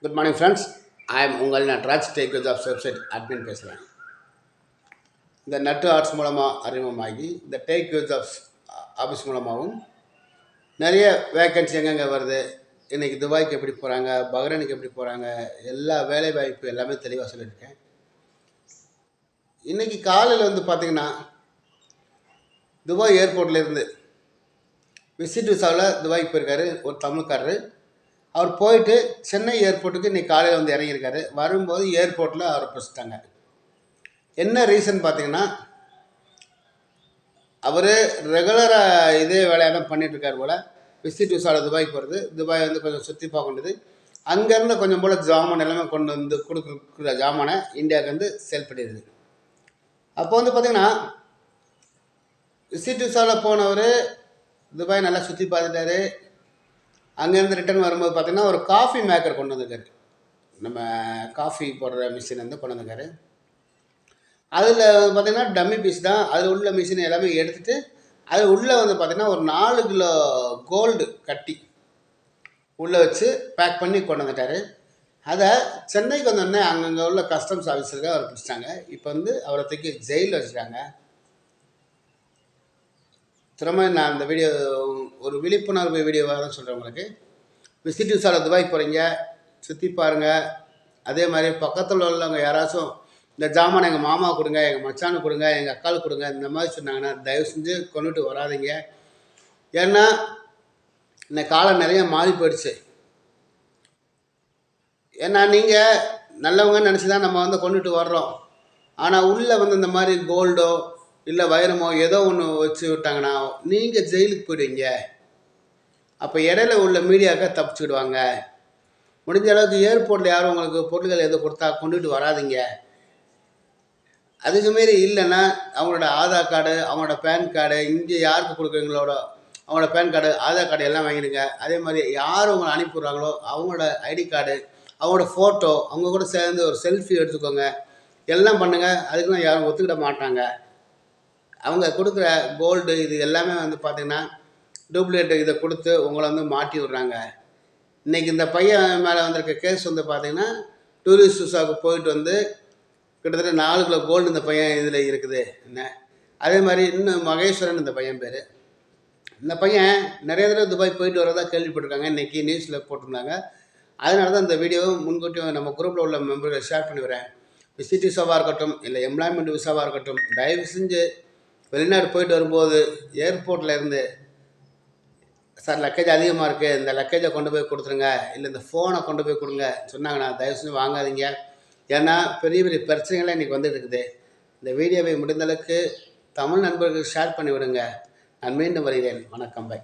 Good morning friends. I am உங்கள் Natraj tech jobs website admin பேசுகிறேன். இந்த நட்டு ஆர்ட்ஸ் மூலமாக அறிமுகமாகி இந்த டேக் ஜாப்ஸ் ஆஃபீஸ் மூலமாகவும் நிறைய வேக்கன்சி எங்கெங்கே வருது, இன்றைக்கி துபாய்க்கு எப்படி போகிறாங்க, பஹ்ரைனுக்கு எப்படி போகிறாங்க, எல்லா வேலை வாய்ப்பு எல்லாமே தெளிவாக சொல்லியிருக்கேன். இன்றைக்கி காலையில் பார்த்திங்கன்னா துபாய் ஏர்போர்ட்லேருந்து விசிட் விசாவில் துபாய்க்கு போயிருக்காரு ஒரு தமிழ்காரரு. அவர் போயிட்டு சென்னை ஏர்போர்ட்டுக்கு இன்றைக்கி காலையில் இறங்கியிருக்காரு. வரும்போது ஏர்போர்ட்டில் அவரை பிடிச்சிட்டாங்க. என்ன ரீசன் பார்த்தீங்கன்னா, அவர் ரெகுலராக இதே வேலையாக தான் பண்ணிகிட்ருக்கார் போல். விசிட் விசாவில் துபாய்க்கு போகிறது, துபாய் கொஞ்சம் சுற்றி பார்க்க வேண்டியது, அங்கேருந்து கொஞ்சம் போல் ஜாமான் எல்லாமே கொண்டு கொடுக்குற ஜாமானை இந்தியாவுக்கு சேல் பண்ணிடுது. அப்போ பார்த்திங்கன்னா விசிட் விசாவில் போனவர் துபாய் நல்லா சுற்றி பார்த்துட்டாரு. அங்கேருந்து ரிட்டர்ன் வரும்போது பார்த்திங்கன்னா ஒரு காஃபி மேக்கர் கொண்டு வந்திருக்காரு. நம்ம காஃபி போடுற மிஷின் கொண்டு வந்திருக்காரு. அதில் பார்த்திங்கன்னா டம்மி பீஸ் தான். அதில் உள்ள மிஷின் எல்லாமே எடுத்துகிட்டு அது உள்ளே பார்த்திங்கன்னா ஒரு 4 கிலோ கோல்டு கட்டி உள்ளே வச்சு பேக் பண்ணி கொண்டு வந்துட்டார். அதை சென்னைக்கு வந்தோடனே அங்கங்கே உள்ள கஸ்டம்ஸ் ஆஃபீஸருக்கு அவரை பிடிச்சிட்டாங்க. இப்போ அவரை தூக்கி ஜெயிலில் வச்சுட்டாங்க. திரும்ப நான் அந்த வீடியோ ஒரு விழிப்புணர்வு வீடியோவாக தான் சொல்கிறேன் உங்களுக்கு. விசிட் விசாவில் துபாய் போகிறீங்க, சுற்றி பாருங்கள். அதே மாதிரி பக்கத்தில் உள்ளவங்க யாராச்சும் இந்த ஜாமான் எங்கள் மாமா கொடுங்க, எங்கள் மச்சானுக்கு கொடுங்க, எங்கள் அக்காளுக்கு கொடுங்க, இந்த மாதிரி சொன்னாங்கன்னா தயவு செஞ்சு கொண்டுட்டு வராதிங்க. ஏன்னா இந்த காலம் நிறைய மாறி போயிடுச்சு. ஏன்னா நீங்கள் நல்லவங்கன்னு நினச்சி தான் நம்ம கொண்டுட்டு வர்றோம். ஆனால் உள்ளே இந்த மாதிரி கோல்டோ இல்லை வைரமோ ஏதோ ஒன்று வச்சு விட்டாங்கன்னா நீங்கள் ஜெயிலுக்கு போயிடுவீங்க. அப்போ இடையில உள்ள மீடியாவுக்கு தப்பிச்சுடுவாங்க. முடிஞ்ச அளவுக்கு ஏர்போர்ட்டில் யாரும் உங்களுக்கு பொருட்கள் எதுவும் கொடுத்தா கொண்டுட்டு வராதிங்க. அதுக்கு மாரி இல்லைன்னா அவங்களோட ஆதார் கார்டு, அவங்களோட பேன் கார்டு, இங்கே யாருக்கு கொடுக்குறீங்களோட அவங்களோட பேன் கார்டு, ஆதார் கார்டு எல்லாம் வாங்கிடுங்க. அதே மாதிரி யார் உங்களை அனுப்பிவிட்றாங்களோ அவங்களோட ஐடி கார்டு, அவங்களோட ஃபோட்டோ, அவங்க கூட சேர்ந்து ஒரு செல்ஃபி எடுத்துக்கோங்க. எல்லாம் பண்ணுங்கள். அதுக்குலாம் யாரும் ஒத்துக்கிட மாட்டாங்க. அவங்க கொடுக்குற கோல்டு இது எல்லாமே பார்த்திங்கன்னா டூப்ளிகேட் இதை கொடுத்து உங்களை மாட்டி விட்றாங்க. இன்றைக்கி இந்த பையன் மேலே வந்திருக்க கேஸ் பார்த்திங்கன்னா டூரிஸ்ட் விசாவுக்கு போயிட்டு கிட்டத்தட்ட 4 கிலோ கோல்டு இந்த பையன் இதில் இருக்குது. என்ன அதே மாதிரி இன்னும் மகேஸ்வரன் இந்த பையன் பேர். இந்த பையன் நிறைய தடவை துபாய் போயிட்டு வரதா கேள்விப்பட்டிருக்காங்க. இன்றைக்கி நியூஸில் போட்டிருந்தாங்க. அதனால தான் இந்த வீடியோவை முன்கூட்டியும் நம்ம குரூப்பில் உள்ள மெம்பர்களை ஷேர் பண்ணி வரேன். விசிட் விசாவாக இருக்கட்டும், இல்லை எம்ப்ளாய்மெண்ட் விசாவாக இருக்கட்டும், தயவு செஞ்சு வெளிநாடு போயிட்டு வரும்போது ஏர்போர்ட்டில் இருந்து சார் லக்கேஜ் அதிகமாக இருக்குது, இந்த லக்கேஜை கொண்டு போய் கொடுத்துருங்க, இல்லை இந்த ஃபோனை கொண்டு போய் கொடுங்க சொன்னாங்கன்னா தயவு செஞ்சு வாங்காதீங்க. ஏன்னா பெரிய பெரிய பிரச்சனைகள்லாம் இன்றைக்கி வந்துட்டு இருக்குது. இந்த வீடியோவை முடிந்தளவுக்கு தமிழ் நண்பர்களுக்கு ஷேர் பண்ணி விடுங்க. நான் மீண்டும் வருகிறேன். வணக்கம். பை.